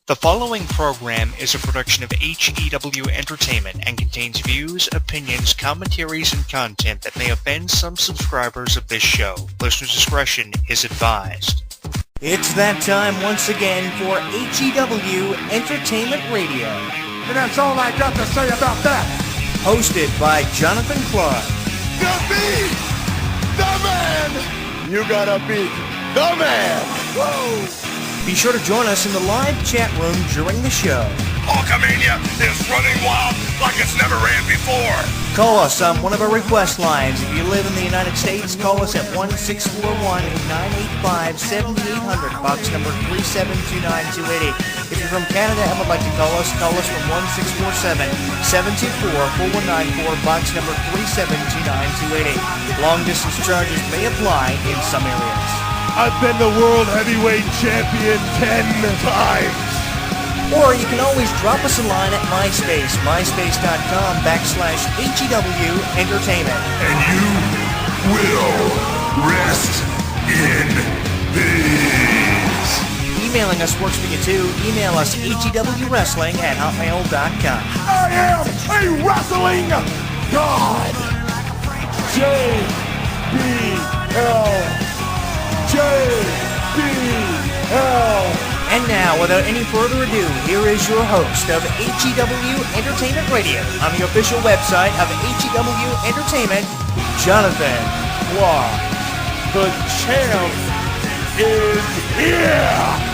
The following program is a production of HEW Entertainment and contains views, opinions, commentaries, and content that may offend some subscribers of this show. Listener discretion is advised. It's that time once again for HEW Entertainment Radio. And that's all I got to say about that. Hosted by Jonathan Clarke. The beat! The man! You gotta beat the man! Woo! Be sure to join us in the live chat room during the show. Hulkamania is running wild like it's never ran before. Call us on one of our request lines. If you live in the United States, call us at 1-641-985-7800, box number 3729280. If you're from Canada and would like to call us from 1-647-724-4194, box number 3729280. Long distance charges may apply in some areas. I've been the World Heavyweight Champion 10 times. Or you can always drop us a line at MySpace, myspace.com/HEW Entertainment. And you will rest in peace. Emailing us works for you too. Email us hewwrestling@hotmail.com. I am a wrestling god. JBL. And now, without any further ado, here is your host of HEW Entertainment Radio on the official website of HEW Entertainment, Jonathan Clarke. The champ is here.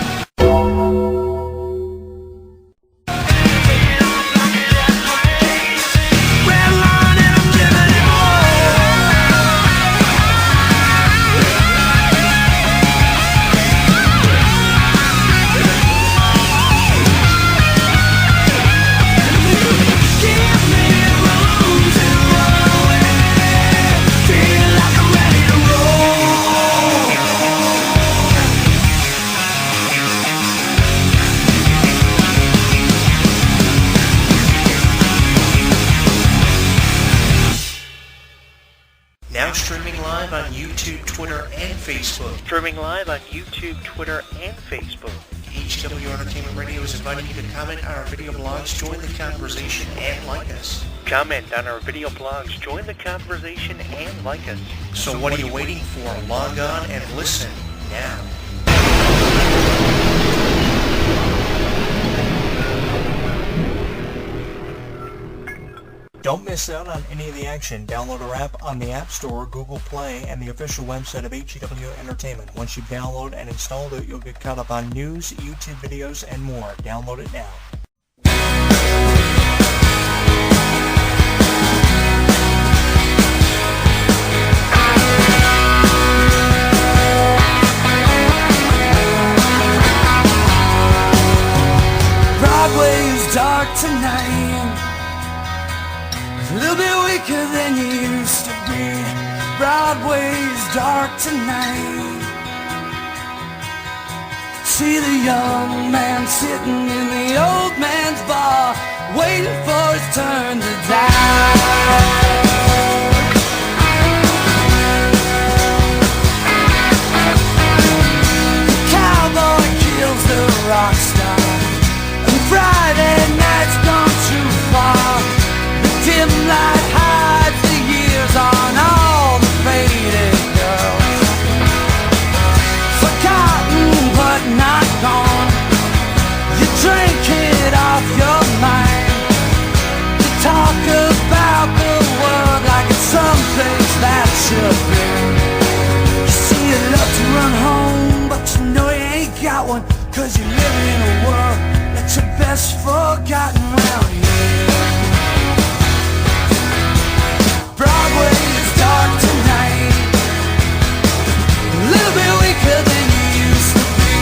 Streaming live on YouTube, Twitter, and Facebook. HEW Entertainment Radio is inviting you to comment on our video blogs, join the conversation, and like us. So what are you waiting for? Log on and listen now. Don't miss out on any of the action. Download our app on the App Store, Google Play, and the official website of HEW Entertainment. Once you download and install it, you'll get caught up on news, YouTube videos, and more. Download it now. Broadway's dark tonight. A little bit weaker than you used to be. Broadway's dark tonight. See the young man sitting in the old man's bar, waiting for his turn to die. The cowboy kills the rock star, and Friday night's gone too far. Dim light hides the years on all the faded girls. Forgotten but not gone. You drink it off your mind. You talk about the world like it's someplace that should be. You see you love to run home, but you know you ain't got one, 'cause you live in a world that's your best forgotten round here. Broadway is dark tonight. A little bit weaker than you used to be.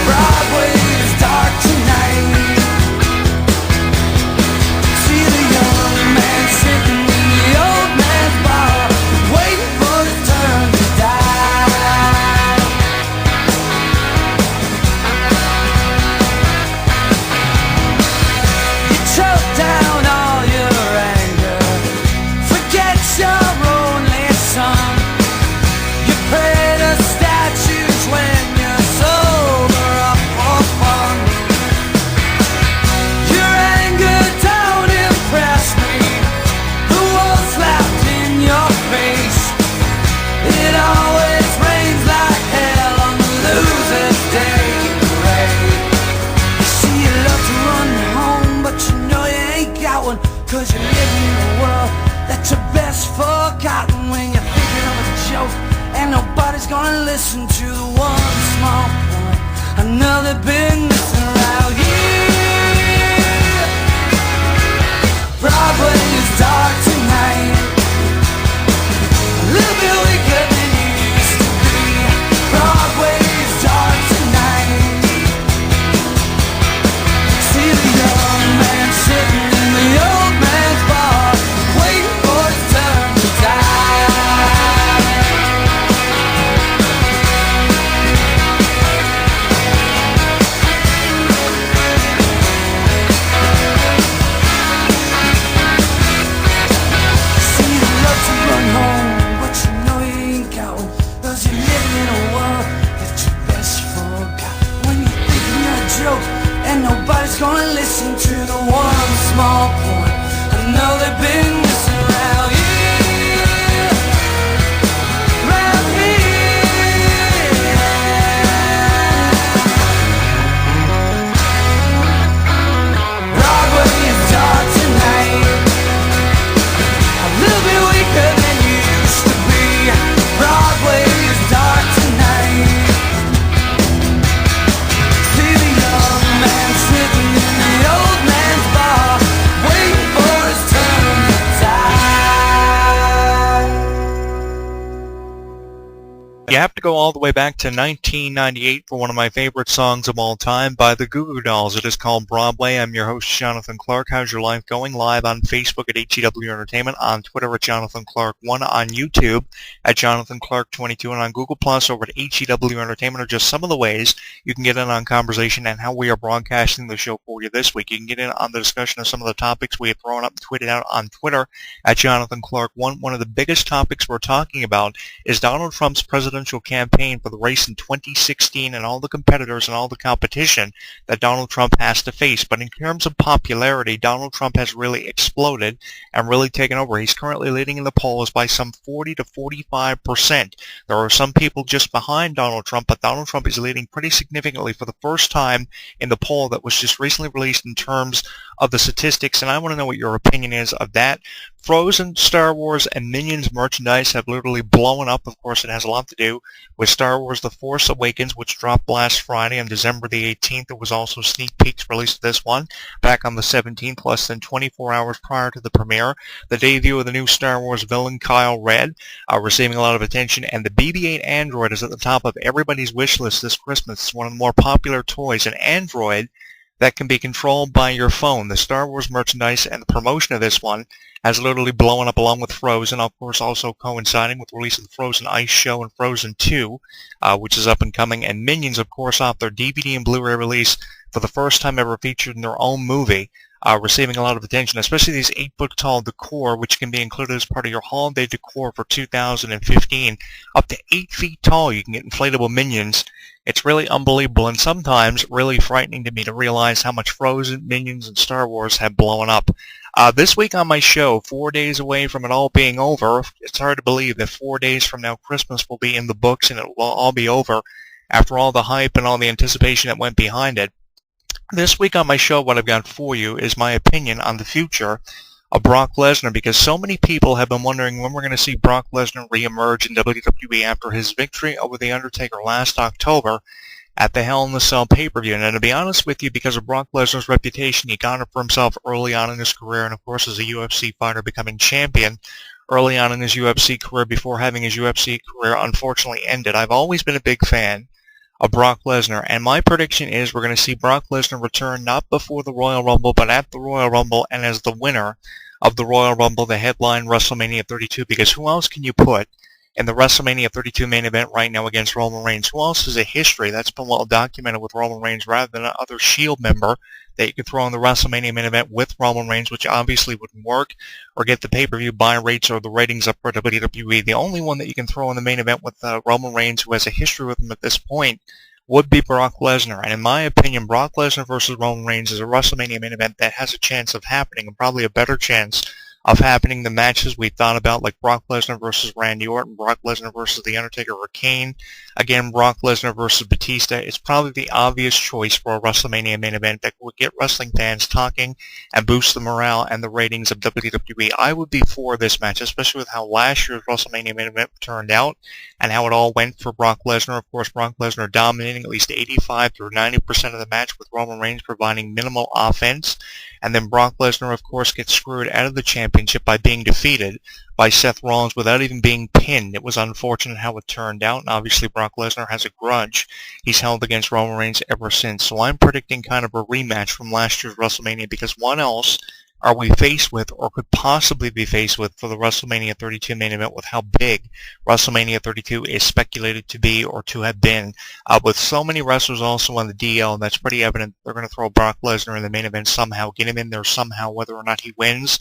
Broadway is dark tonight. See the young man sitting in the old man's bar, waiting for his turn to die. You choke down world that you're best forgotten when you're thinking of a joke, and nobody's gonna listen to the one small point I know they've been missing around here. Broadway is dark tonight, a little bit weaker than you used to be. Broadway is dark tonight. See the young man sitting in the old man's bar, waiting for his turn to die. See the love to run home, but you know you ain't got one, 'cause you're living in a world that you best forgot when you're thinking you're a joke, and nobody's gonna listen to the one small point I know they've been missing around here. Around here. Broadway is dark tonight, a little bit weaker than you used to be. Broadway is dark tonight. See the young man sitting in the old man's bar, waiting for his turn to die. You have to go all the way back to 1998 for one of my favorite songs of all time by the Goo Goo Dolls. It is called Broadway. I'm your host, Jonathan Clarke. How's your life going? Live on Facebook at HEW Entertainment, on Twitter at Jonathan Clarke1, on YouTube at Jonathan Clarke22, and on Google Plus over at HEW Entertainment are just some of the ways you can get in on conversation and how we are broadcasting the show for you this week. You can get in on the discussion of some of the topics we have thrown up and tweeted out on Twitter at Jonathan Clarke1. One of the biggest topics we're talking about is Donald Trump's presidential campaign for the race in 2016 and all the competitors and all the competition that Donald Trump has to face. But in terms of popularity, Donald Trump has really exploded and really taken over. He's currently leading in the polls by some 40 to 45%. There are some people just behind Donald Trump, but Donald Trump is leading pretty significantly for the first time in the poll that was just recently released in terms of the statistics, and I want to know what your opinion is of that. Frozen, Star Wars, and Minions merchandise have literally blown up. Of course, it has a lot to do with Star Wars The Force Awakens, which dropped last Friday on December the 18th. There was also sneak peeks released of this one back on the 17th, less than 24 hours prior to the premiere. The debut of the new Star Wars villain, Kyle Red, receiving a lot of attention, and the BB-8 Android is at the top of everybody's wish list this Christmas. It's one of the more popular toys, an Android that can be controlled by your phone. The Star Wars merchandise and the promotion of this one has literally blown up along with Frozen, of course also coinciding with the release of the Frozen Ice Show and Frozen 2, which is up and coming, and Minions, of course, off their DVD and Blu-ray release for the first time ever featured in their own movie, receiving a lot of attention, especially these 8-foot-tall decor, which can be included as part of your holiday decor for 2015. Up to 8 feet tall, you can get inflatable Minions. It's really unbelievable and sometimes really frightening to me to realize how much Frozen, Minions, and Star Wars have blown up. This week on my show, 4 days away from it all being over, it's hard to believe that 4 days from now Christmas will be in the books and it will all be over after all the hype and all the anticipation that went behind it. This week on my show, what I've got for you is my opinion on the future of Brock Lesnar, because so many people have been wondering when we're going to see Brock Lesnar reemerge in WWE after his victory over The Undertaker last October at the Hell in the Cell pay-per-view. And to be honest with you, because of Brock Lesnar's reputation he garnered for himself early on in his career, and of course as a UFC fighter becoming champion early on in his UFC career before having his UFC career unfortunately ended, I've always been a big fan of Brock Lesnar, and my prediction is we're going to see Brock Lesnar return not before the Royal Rumble, but at the Royal Rumble, and as the winner of the Royal Rumble, the headline WrestleMania 32, because who else can you put in the WrestleMania 32 main event right now against Roman Reigns? Who else has a history that's been well documented with Roman Reigns rather than another Shield member that you could throw in the WrestleMania main event with Roman Reigns, which obviously wouldn't work or get the pay-per-view buy rates or the ratings up for WWE? The only one that you can throw in the main event with Roman Reigns, who has a history with him at this point, would be Brock Lesnar. And in my opinion, Brock Lesnar versus Roman Reigns is a WrestleMania main event that has a chance of happening, and probably a better chance of happening. The matches we thought about, like Brock Lesnar versus Randy Orton, Brock Lesnar versus The Undertaker or Kane, again, Brock Lesnar versus Batista, it's probably the obvious choice for a WrestleMania main event that would get wrestling fans talking and boost the morale and the ratings of WWE. I would be for this match, especially with how last year's WrestleMania main event turned out and how it all went for Brock Lesnar. Of course, Brock Lesnar dominating at least 85 to 90% of the match, with Roman Reigns providing minimal offense. And then Brock Lesnar, of course, gets screwed out of the championship by being defeated by Seth Rollins without even being pinned. It was unfortunate how it turned out, and obviously Brock Lesnar has a grudge he's held against Roman Reigns ever since. So I'm predicting kind of a rematch from last year's WrestleMania, because what else are we faced with, or could possibly be faced with, for the WrestleMania 32 main event, with how big WrestleMania 32 is speculated to be or to have been, with so many wrestlers also on the DL, and that's pretty evident they're going to throw Brock Lesnar in the main event somehow, get him in there somehow, whether or not he wins.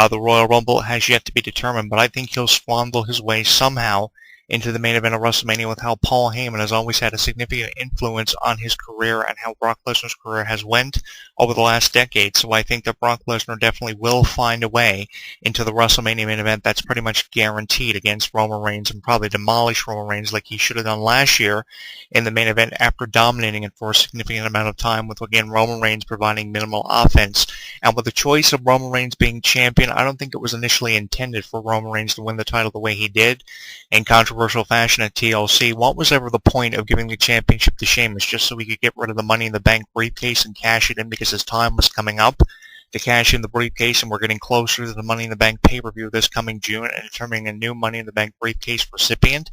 The Royal Rumble has yet to be determined, but I think he'll swindle his way somehow into the main event of WrestleMania, with how Paul Heyman has always had a significant influence on his career and how Brock Lesnar's career has went over the last decade. So I think that Brock Lesnar definitely will find a way into the WrestleMania main event. That's pretty much guaranteed against Roman Reigns, and probably demolish Roman Reigns like he should have done last year in the main event after dominating it for a significant amount of time, with, again, Roman Reigns providing minimal offense. And with the choice of Roman Reigns being champion, I don't think it was initially intended for Roman Reigns to win the title the way he did in controversial fashion at TLC. What was ever the point of giving the championship to Sheamus? Just so he could get rid of the Money in the Bank briefcase and cash it in, because his time was coming up to cash in the briefcase, and we're getting closer to the Money in the Bank pay-per-view this coming June and determining a new Money in the Bank briefcase recipient.